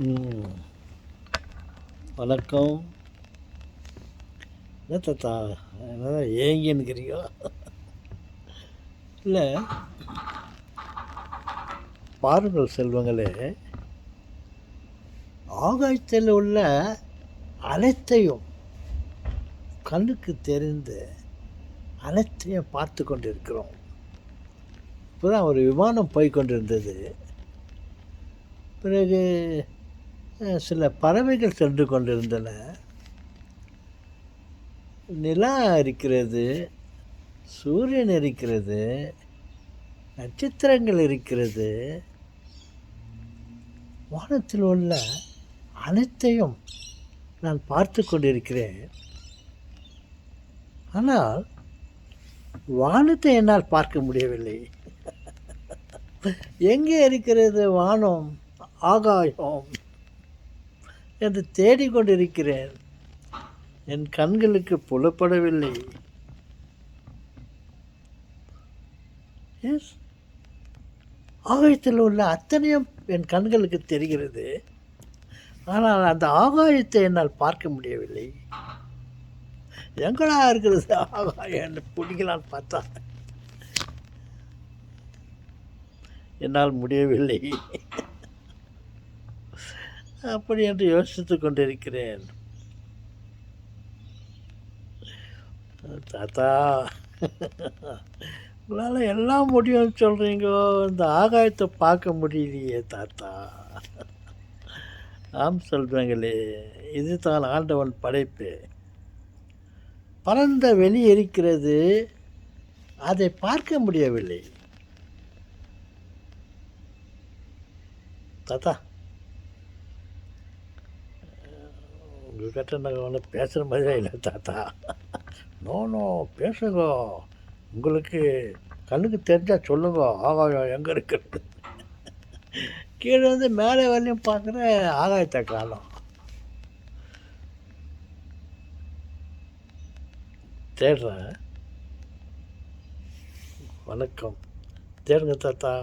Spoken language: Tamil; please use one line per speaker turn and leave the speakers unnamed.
ம். வணக்கம். என்ன தாத்தா, என்னதான் ஏங்கின்னுக்கிறியோ? இல்லை, பாருங்கள் செல்வங்களே, ஆகாயத்தில் உள்ள அனைத்தையும் கண்ணுக்கு தெரிந்து அனைத்தையும் பார்த்து கொண்டிருக்கிறோம். இப்போதான் ஒரு விமானம் போய் கொண்டிருந்தது. பிறகு சில பறவைகள் சென்று கொண்டிருந்தன. நிலா இருக்கிறது, சூரியன் இருக்கிறது, நட்சத்திரங்கள் இருக்கிறது. வானத்தில் உள்ள அனைத்தையும் நான் பார்த்து கொண்டிருக்கிறேன். ஆனால் வானத்தை என்னால் பார்க்க முடியவில்லை. எங்கே இருக்கிறது வானம், ஆகாயம் என்று தேடிக்கொண்டிருக்கிறேன். என் கண்களுக்கு புலப்படவில்லை. எஸ், ஆகாயத்தில் உள்ள அத்தனையும் என் கண்களுக்கு தெரிகிறது. ஆனால் அந்த ஆகாயத்தை என்னால் பார்க்க முடியவில்லை. எங்கடா இருக்கிறது ஆகாயம் என்று பிடிக்கலான்னு பார்த்தா என்னால் முடியவில்லை. அப்படி என்று யோசித்து கொண்டிருக்கிறேன். தாத்தா, உங்களால் எல்லாம் முடியும்னு சொல்கிறீங்க, இந்த ஆகாயத்தை பார்க்க முடியலையே தாத்தா. ஆம் சொல்கிறாங்களே, இதுதான் ஆண்டவன் படைப்பு. பரந்த வெளி இருக்கிறது, அதை பார்க்க முடியவில்லை. தாத்தா, உங்கள்கிட்ட நாங்கள் ஒன்றும் பேசுகிற மாதிரியே இல்லை தாத்தா. நோ பேசுங்க, உங்களுக்கு கண்ணுக்கு தெரிஞ்சால் சொல்லுங்க ஆகாயம் எங்கே இருக்கிறது. கீழே வந்து மேலே வரலையும் பார்க்குற ஆகாயத்தை காலம். தேடுறேன். வணக்கம். தேடுங்க தாத்தா.